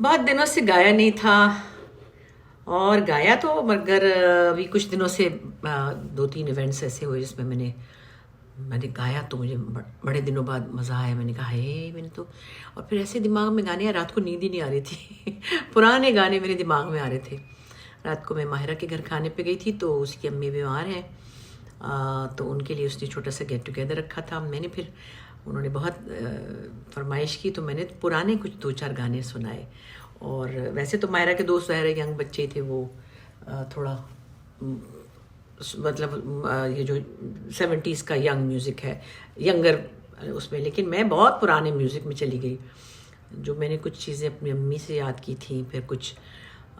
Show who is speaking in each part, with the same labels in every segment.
Speaker 1: बहुत दिनों से गाया नहीं था। और गाया तो मगर अभी कुछ दिनों से दो तीन इवेंट्स ऐसे हुए जिसमें मैंने मैंने गाया, तो मुझे बड़े दिनों बाद मज़ा आया। मैंने कहा हे मैंने तो, और फिर ऐसे दिमाग में गाने, रात को नींद ही नहीं आ रही थी पुराने गाने मेरे दिमाग में आ रहे थे। रात को मैं माहिरा के घर खाने पे गई थी, तो उसकी अम्मी बीमार हैं, तो उनके लिए उसने छोटा सा गेट टुगेदर रखा था। मैंने फिर, उन्होंने बहुत फरमाइश की, तो मैंने पुराने कुछ दो चार गाने सुनाए। और वैसे तो मायरा के दोस्त ज़ाहिर यंग बच्चे थे, वो थोड़ा मतलब ये जो 70s का यंग म्यूज़िक है, यंगर उसमें, लेकिन मैं बहुत पुराने म्यूज़िक में चली गई। जो मैंने कुछ चीज़ें अपनी अम्मी से याद की थी, फिर कुछ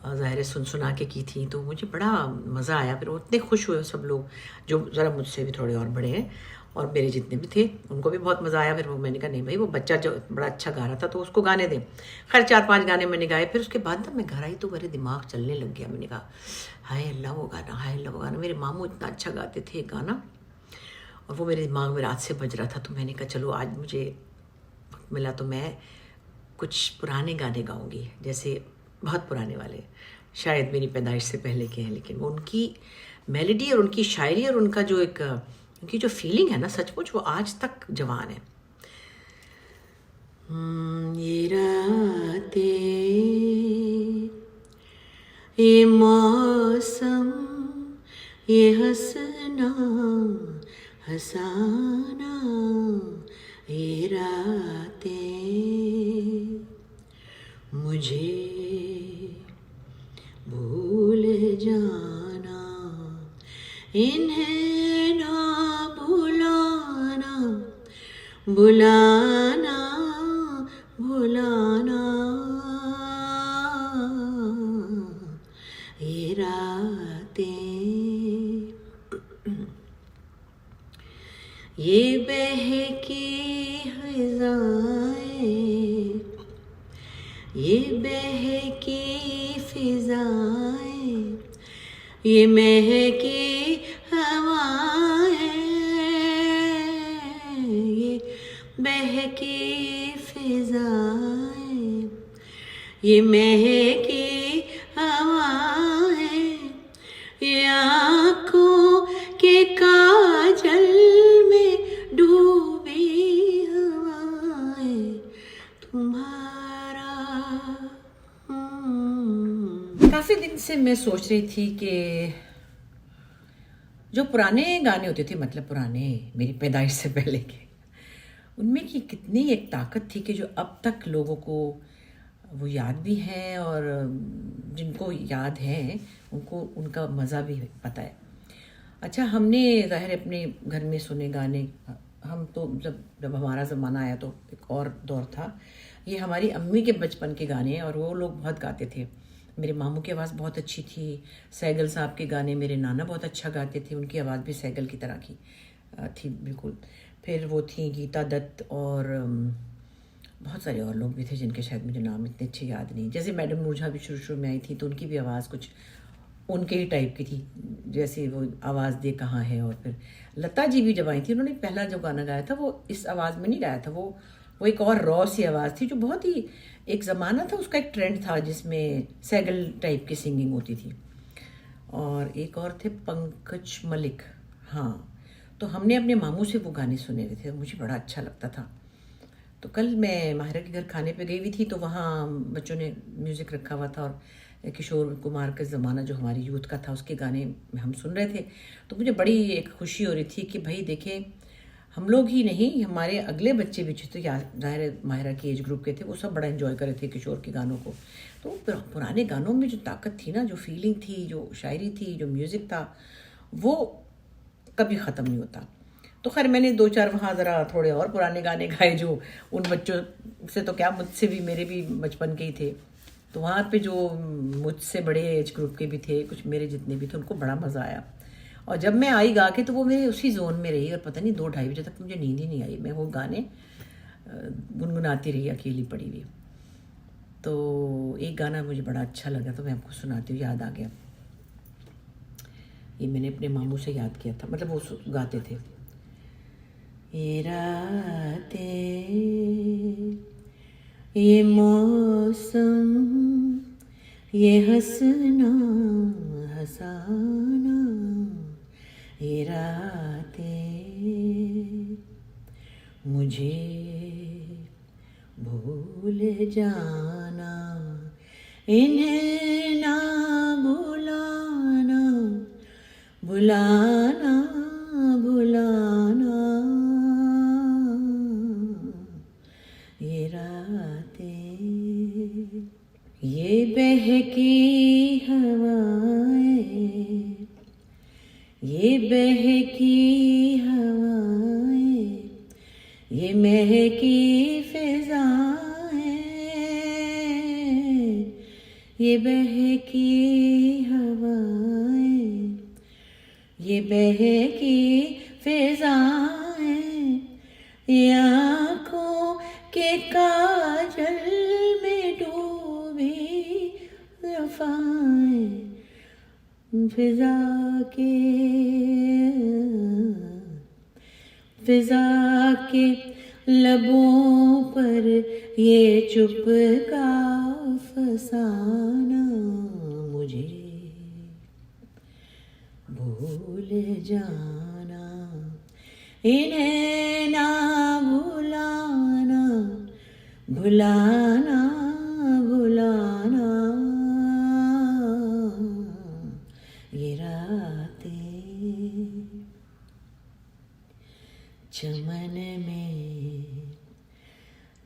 Speaker 1: ज़ाहिर सुन सुना के की थी, तो मुझे बड़ा मज़ा आया। फिर उतने खुश हुए सब लोग जो ज़रा मुझसे भी थोड़े और बड़े हैं, और मेरे जितने भी थे उनको भी बहुत मज़ा आया। फिर वो, मैंने कहा नहीं भाई, वो बच्चा जो बड़ा अच्छा गा रहा था तो उसको गाने दें। खैर 4-5 गाने मैंने गाए। फिर उसके बाद ना मैं घर आई तो मेरे दिमाग चलने लग गया। मैंने कहा हाय अल्लाह वो गाना, हाय अल्लाह वो गाना। मेरे मामू इतना अच्छा गाते थे एक गाना, और वो मेरे दिमाग में रात से बज रहा था। तो मैंने कहा चलो आज मुझे वक्त मिला तो मैं कुछ पुराने गाने गाऊंगी, जैसे बहुत पुराने वाले, शायद मेरी पैदाइश से पहले के हैं, लेकिन वो उनकी मेलोडी और उनकी शायरी और उनका जो एक उनकी जो फीलिंग है ना, सचमुच वो आज तक जवान है। ये रातें, ये मौसम, ये हंसना हंसाना, ये रातें मुझे भूल जाना, इन्हें ना भुलाना, बुलाना भुलाना, ये रातें, ये बहकी फिजाएं, ये बहकी फिजाएं, ये महकी हवाएं, ये बहकी फिजाएं, ये महकी हवाएं, ये आँखों के काजल में डूबी हवाएं, तुम्हारा। काफ़ी दिन से मैं सोच रही थी कि जो पुराने गाने होते थे, मतलब पुराने मेरी पैदाइश से पहले के, उनमें की कितनी एक ताकत थी कि जो अब तक लोगों को वो याद भी हैं, और जिनको याद हैं उनको उनका मज़ा भी पता है। अच्छा, हमने ज़ाहिर अपने घर में सुने गाने, हम तो जब जब हमारा ज़माना आया तो एक और दौर था। ये हमारी अम्मी के बचपन के गाने हैं, और वो लोग बहुत गाते थे। मेरे मामू की आवाज़ बहुत अच्छी थी। सैगल साहब के गाने मेरे नाना बहुत अच्छा गाते थे, उनकी आवाज़ भी सैगल की तरह की थी बिल्कुल। फिर वो थी गीता दत्त, और बहुत सारे और लोग भी थे जिनके शायद मुझे नाम इतने अच्छे याद नहीं। जैसे मैडम नूरजहाँ भी शुरू शुरू में आई थी, तो उनकी भी आवाज़ कुछ उनके ही टाइप की थी, जैसे वो आवाज़ दे कहाँ है। और फिर लता जी भी जब आई थी, उन्होंने पहला जो गाना गाया था वो इस आवाज़ में नहीं गाया था, वो एक और रॉ सी आवाज़ थी, जो बहुत ही, एक ज़माना था उसका, एक ट्रेंड था जिसमें सैगल टाइप की सिंगिंग होती थी। और एक और थे पंकज मलिक, हाँ। तो हमने अपने मामू से वो गाने सुने हुए थे, मुझे बड़ा अच्छा लगता था। तो कल मैं माहिरा के घर खाने पे गई हुई थी, तो वहाँ बच्चों ने म्यूज़िक रखा हुआ था, और किशोर कुमार का ज़माना जो हमारी यूथ का था उसके गाने हम सुन रहे थे। तो मुझे बड़ी एक खुशी हो रही थी कि भाई देखें, हम लोग ही नहीं, हमारे अगले बच्चे भी जो ज़ाहिर माहिरा की एज ग्रुप के थे, वो सब बड़ा एंजॉय कर रहे थे किशोर के गानों को। तो पुराने गानों में जो ताकत थी ना, जो फीलिंग थी, जो शायरी थी, जो म्यूज़िक था, वो कभी ख़त्म नहीं होता। तो खैर मैंने दो चार वहाँ ज़रा थोड़े और पुराने गाने गाए, जो उन बच्चों से तो क्या, मुझसे भी, मेरे भी बचपन के ही थे। तो वहाँ पे जो मुझसे बड़े एज ग्रुप के भी थे, कुछ मेरे जितने भी थे, उनको बड़ा मज़ा आया। और जब मैं आई गा के, तो वो मेरे उसी जोन में रही, और पता नहीं 2-2:30 बजे तक मुझे नींद ही नहीं आई। मैं वो गाने गुनगुनाती रही अकेली पड़ी हुई। तो एक गाना मुझे बड़ा अच्छा लगा, तो मैं आपको सुनाती हूँ, याद आ गया। ये मैंने अपने मामू से याद किया था, मतलब वो गाते थे। ये रातें, ये मौसम, ये हंसना हंसाना, ये रातें मुझे भूल जाना, इन्हें ना भुलाना, भुलाना भुलाना, ये रातें, ये बहकी हवाएं, ये बहकी हवाएं, ये महकी फिजाएं, ये बहकी हवाएं, ये बहकी फिजाएं, ये आँखों के काजल में डूबी वफाएं, फिजा के लबों पर ये चुप का फसाना, मुझे भूल जाना, इन्हें ना भुलाना, भुलाना भुलाना, ये रातें।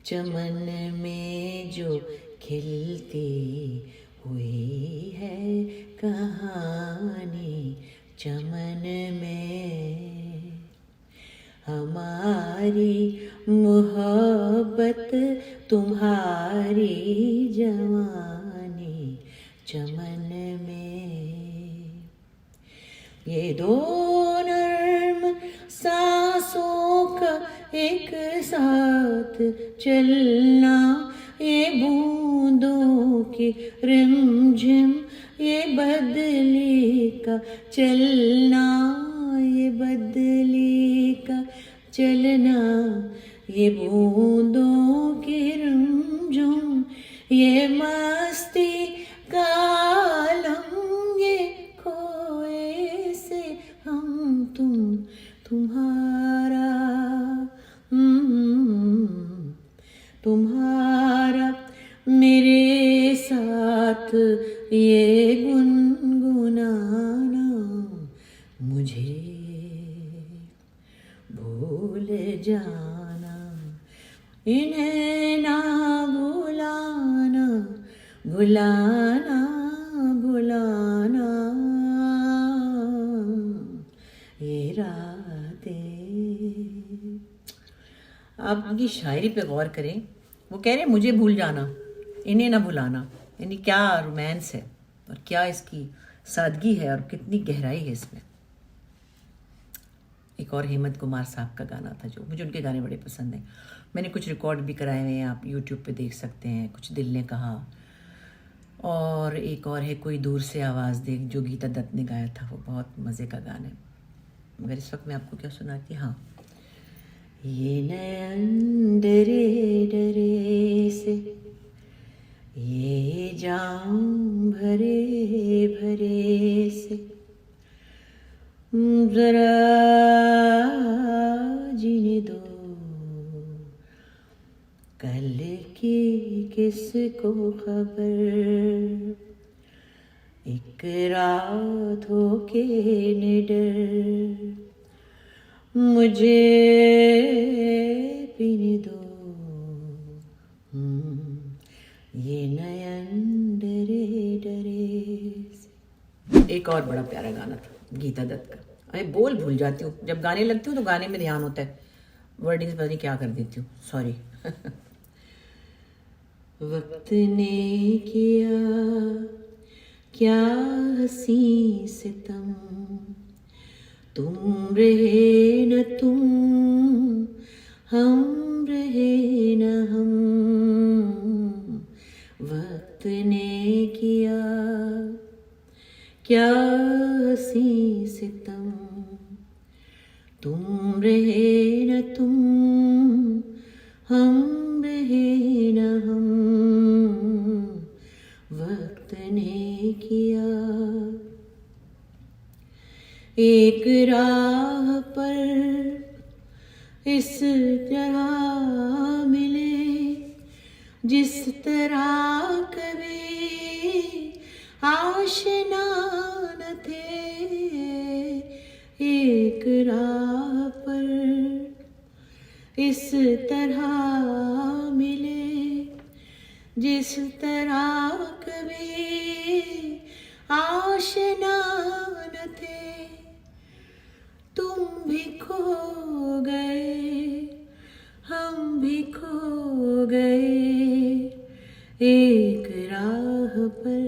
Speaker 1: चमन में जो खिलती हुई है कहानी, चमन में हमारी मोहब्बत, तुम्हारी जवानी, चमन में ये दो नर्म सांसों का एक साथ चलना, ये बूंदों की रिमझिम, ये बदली का चलना, ये बदली का चलना, ये बूंदों की रिमझिम, ये मस्ती का आलम, ये खोए से हम तुम्हारा तुम्हारा मेरे साथ ये गुनगुनाना, मुझे भूल जाना, इन्हें ना भुलाना, भुलाना भुलाना, ये रातें। आप उनकी शायरी पे गौर करें, वो कह रहे हैं मुझे भूल जाना, इन्हें ना भुलाना, यानी क्या रोमांस है और क्या इसकी सादगी है और कितनी गहराई है इसमें। एक और हेमंत कुमार साहब का गाना था, जो मुझे उनके गाने बड़े पसंद हैं, मैंने कुछ रिकॉर्ड भी कराए हुए हैं, आप यूट्यूब पे देख सकते हैं, कुछ दिल ने कहा, और एक और है कोई दूर से आवाज़ दे, जो गीता दत्त ने गाया था, वो बहुत मज़े का गाना है, मगर इस वक्त मैं आपको क्या सुनाती। हाँ, ये नयन डरे डरे से, ये जाम भरे भरे से, जरा जीने दो, कल की किसको खबर, एक रात हो के निडर, मुझे पीने दो, ये नयन डरे डरे से। एक और बड़ा प्यारा गाना था गीता दत्त का, मैं बोल भूल जाती हूँ, जब गाने लगती हूँ तो गाने में ध्यान होता है, वर्डिंग्स पता नहीं क्या कर देती हूँ, सॉरी। वक्त ने किया क्या हंसी सितम, तुम रहे न तुम, हम रहे न हम, वक्त ने किया क्या हंसी सितम, तुम रहे न तुम, हम रहे न हम, एक राह पर इस तरह मिले जिस तरह कभी आशना न थे। एक राह पर इस तरह मिले जिस तरह कभी आशना न थे। तुम भी खो गए हम भी खो गए एक राह पर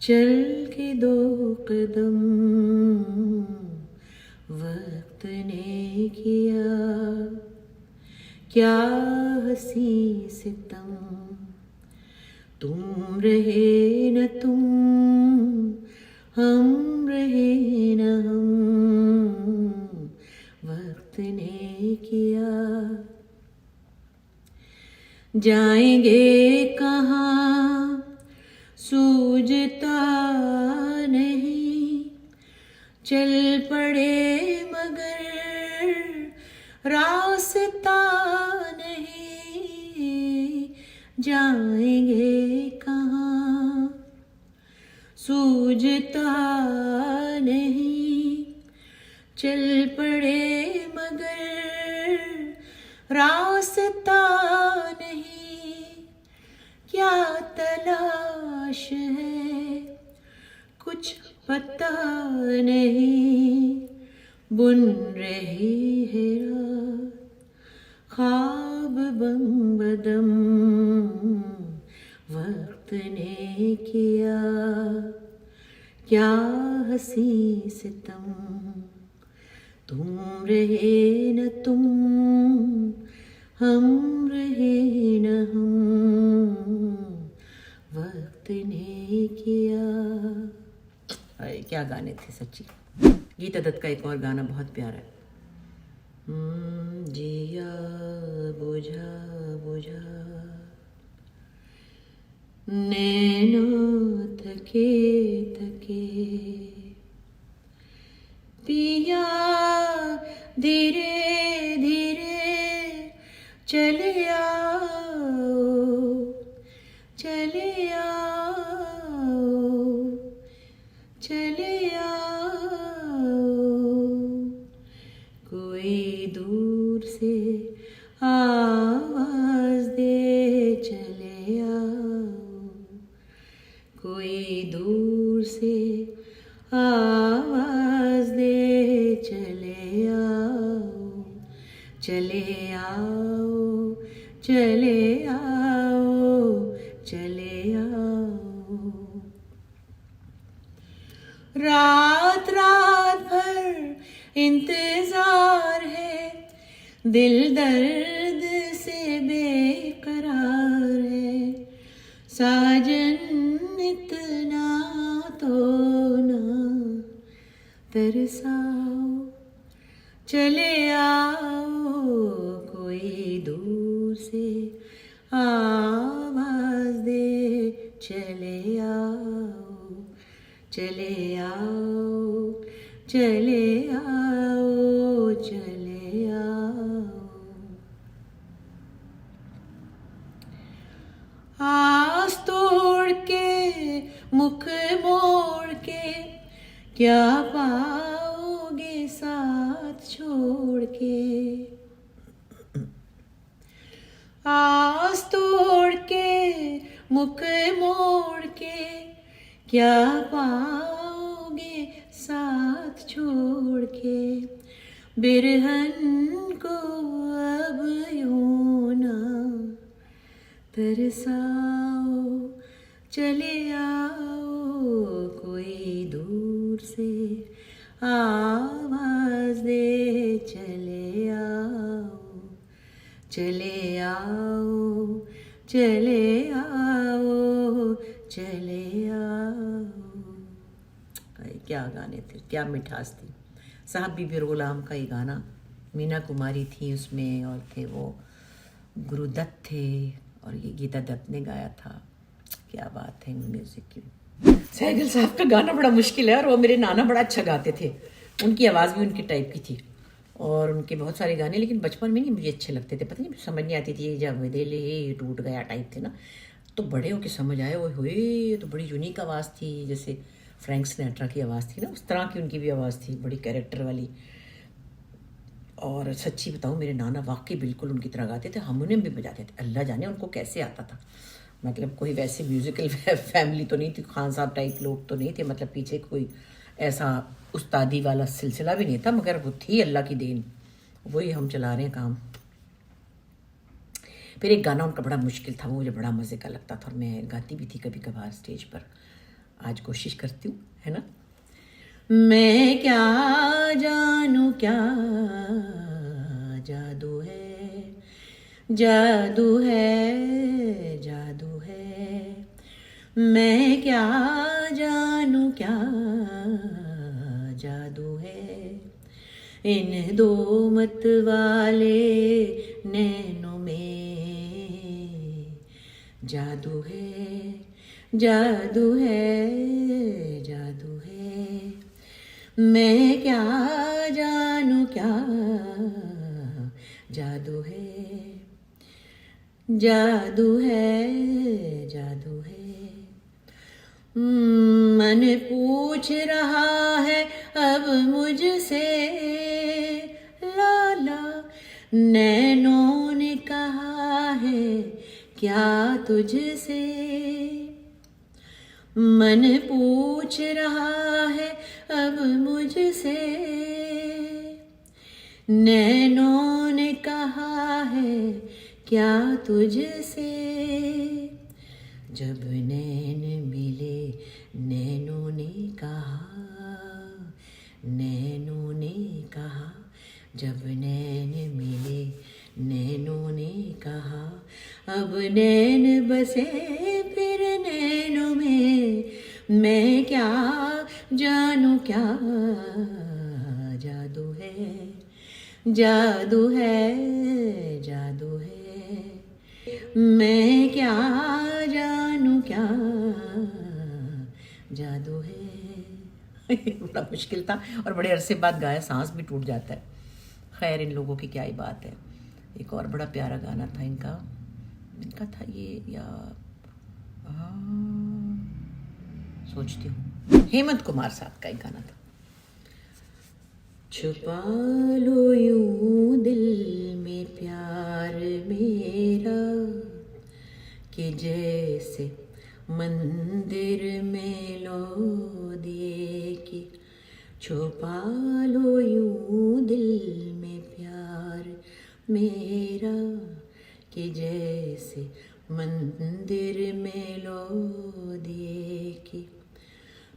Speaker 1: चल के दो कदम वक्त ने किया क्या हंसी सितम। तुम रहे न तुम हम रहे न हम वक्त ने किया। जाएंगे कहाँ सूझता नहीं चल पड़े मगर रास्ता नहीं। जाएंगे कहाँ सूझता नहीं चल पड़े मगर रास्ता नहीं। क्या तलाश है कुछ पता नहीं बुन रही है रात ख्वाब बम बदम वक्त ने किया क्या हंसी सितम। तुम रहे न तुम हम रहे न हम वक्त ने किया। अरे क्या गाने थे सच्ची। गीता दत्त का एक और गाना बहुत प्यारा है। जिया बुझा बुझा नैनो थके थके पिया धीरे धीरे चले आओ चले आओ चले आओ। कोई दूर से आवाज दे चले आओ। कोई दूर से आवाज दे चले आओ चले आओ चले आओ चले आओ। रात रात भर इंतजार है दिल दर्द से बेकरार है। साजन इतना तो ना तरसाओ चले आओ। कोई दूर से आवाज दे चले आओ चले आओ चले आओ चले आओ। आस तोड़ के मुख मोड़ के क्या पाओगे साथ छोड़ के। आस तोड़ के मुख मोड़ के क्या पाओगे साथ छोड़ के। बिरहन को अब यूं ना तरसाओ चले आओ। कोई दूर से आवाज दे चले आओ चले आओ चले आओ चले आओ। क्या गाने थे क्या मिठास थी। साहब बीबी गुलाम का ये गाना मीना कुमारी थी उसमें और थे वो गुरुदत्त थे और ये गीता दत्त ने गाया था। क्या बात है म्यूज़िक की। सहगल साहब का गाना बड़ा मुश्किल है, और वो मेरे नाना बड़ा अच्छा गाते थे, उनकी आवाज़ भी उनकी टाइप की थी, और उनके बहुत सारे गाने, लेकिन बचपन में नहीं मुझे अच्छे लगते थे, पता नहीं समझ नहीं आती थी, जब दिल टूट गया टाइप थे ना। तो बड़े होके समझ आए, वो हुए ये तो बड़ी यूनिक आवाज़ थी, जैसे फ्रैंक सिनेट्रा की आवाज़ थी ना, उस तरह की उनकी भी आवाज़ थी, बड़ी कैरेक्टर वाली। और सच्ची बताऊँ, मेरे नाना वाकई बिल्कुल उनकी तरह गाते थे, हारमोनियम भी बजाते थे, अल्लाह जाने उनको कैसे आता था। मतलब कोई वैसे म्यूज़िकल फैमिली तो नहीं थी, खान साहब टाइप लोग तो नहीं थे, मतलब पीछे कोई ऐसा उस्तादी वाला सिलसिला भी नहीं था, मगर वो थी अल्लाह की देन, वही हम चला रहे हैं काम। फिर एक गाना उनका बड़ा मुश्किल था, वो मुझे बड़ा मज़े का लगता था, और मैं गाती भी थी कभी कभार स्टेज पर, आज कोशिश करती हूँ, है ना। मैं क्या जानूँ क्या जादू है, जादू है, जादू है, मैं क्या जानूँ क्या जादू है, इन दो मत वाले नैनों में जादू है, जादू है, जादू है, मैं क्या जानूँ क्या जादू है, जादू है, जादू है। मन पूछ रहा है अब मुझसे, लाला नैनों ने कहा है क्या तुझसे, मन पूछ रहा है अब मुझसे, नैनों ने कहा है क्या तुझसे, जब नैन मिले नैनों ने कहा, नैनों ने कहा, जब नैन मिले नैनों ने कहा, अब नैन बसे फिर नैनों में, मैं क्या जानूँ क्या जादू है, जादू है, जादू है, मैं क्या जानूँ क्या जादू है। बड़ा मुश्किल था, और बड़े अरसे बाद गाया, सांस भी टूट जाता है। खैर, इन लोगों की क्या ही बात है। एक और बड़ा प्यारा गाना था इनका, इनका था ये, या सोचती हूँ, हेमंत कुमार साहब का एक गाना था, छुपा लो यूं दिल में प्यार मेरा, कि जैसे मंदिर में लो दिए की, छुपा लो यूं दिल में प्यार मेरा, कि जैसे मंदिर में लो दिए की,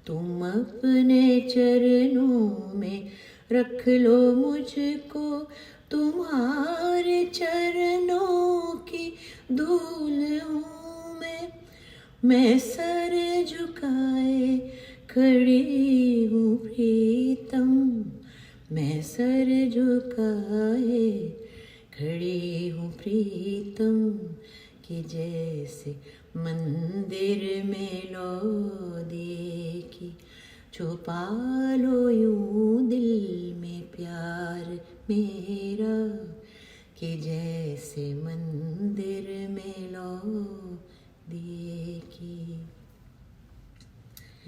Speaker 1: तुम अपने चरणों में रख लो मुझको, तुम्हारे चरणों की धूल हूँ मैं सर झुकाए खड़ी हूँ प्रीतम, मैं सर झुकाए खड़ी हूँ प्रीतम, कि जैसे मंदिर में लो देखी, छुपा लो यूं दिल में प्यार मेरा, कि जैसे मंदिर में लो देखी।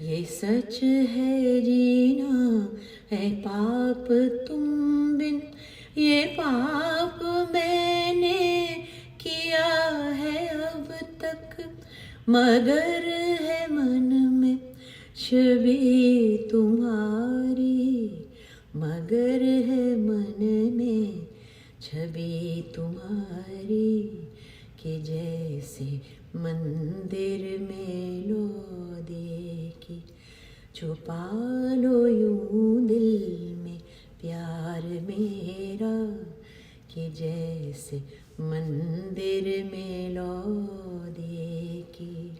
Speaker 1: ये सच है जीना है पाप तुम बिन, ये पाप मैंने किया है अब तक, मगर है मन में छवि तुम्हारी, मगर है मन में छवि तुम्हारी, कि जैसे मंदिर में लो देखी, छुपा लो यूं दिल में प्यार मेरा, कि जैसे मंदिर में लो देखी।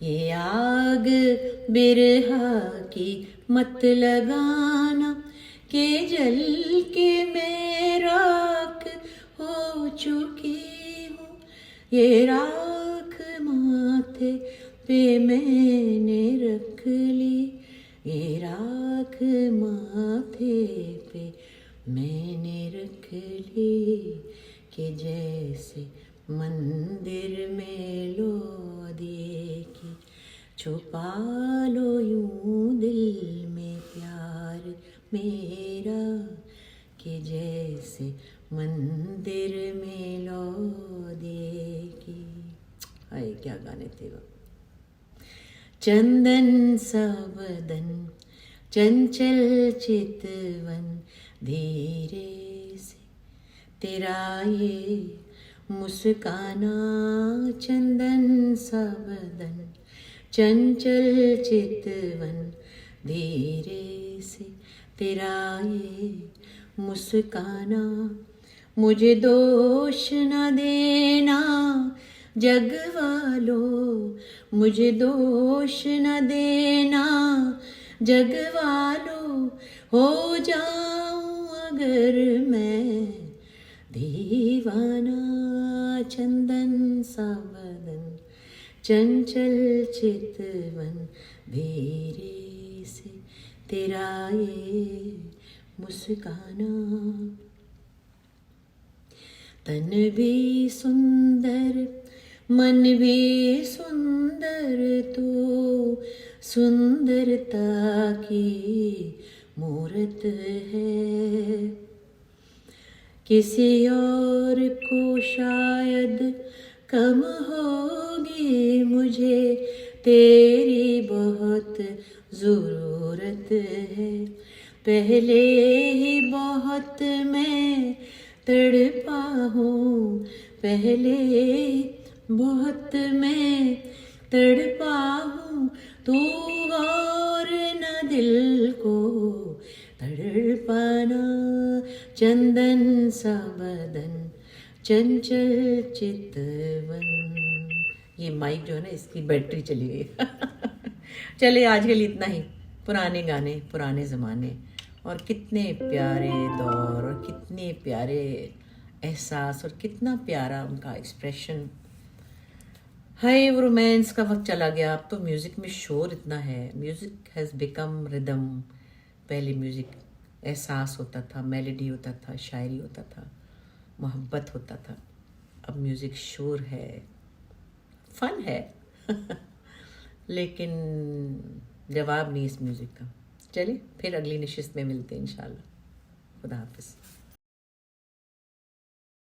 Speaker 1: ये आग बिरहा की मत लगाना, के जल के मैं राख हो चुकी हूँ, ये राख माथे पे मैंने रख ली, ये राख माथे पे मैंने रख ली, कि जैसे मंदिर में लो दिए की छुपा लो यूं दिल में प्यार मेरा, कि जैसे मंदिर में लो दिए की। हाय क्या गाने थे वो। चंदन सा बदन चंचल चितवन, धीरे से तेरा ये मुस्काना, चंदन सा बदन चंचल चितवन, धीरे से तेरा ये मुस्काना, मुझे दोष न देना जग वालों, मुझे दोष न देना जग वालों, हो जाऊं अगर मैं दीवाना, चंदन सा बदन चंचल चितवन, धीरे से तेरा ये मुस्काना, तन भी सुंदर मन भी सुंदर, तो सुंदरता की मूरत है, किसी और को शायद कम होगी, मुझे तेरी बहुत ज़रूरत है, पहले ही बहुत मैं तड़पा हूँ, पहले बहुत मैं तड़पा हूँ, तू और न दिल को तड़पाना, चंदन सा बदन चंचल चितवन। ये माइक जो है ना, इसकी बैटरी चली गई। चलिए आज के लिए इतना ही। पुराने गाने, पुराने ज़माने, और कितने प्यारे दौर, और कितने प्यारे एहसास, और कितना प्यारा उनका एक्सप्रेशन। हाय वो रोमांस का वक्त चला गया, अब तो म्यूज़िक में शोर इतना है। Music has become rhythm. पहले म्यूज़िक एहसास होता था, मेलोडी होता था, शायरी होता था, मोहब्बत होता था। अब म्यूज़िक शोर है, फन है, लेकिन जवाब नहीं इस म्यूज़िक का। चलिए फिर अगली नशिस्त में मिलते हैं इंशाल्लाह। खुदा हाफिज़।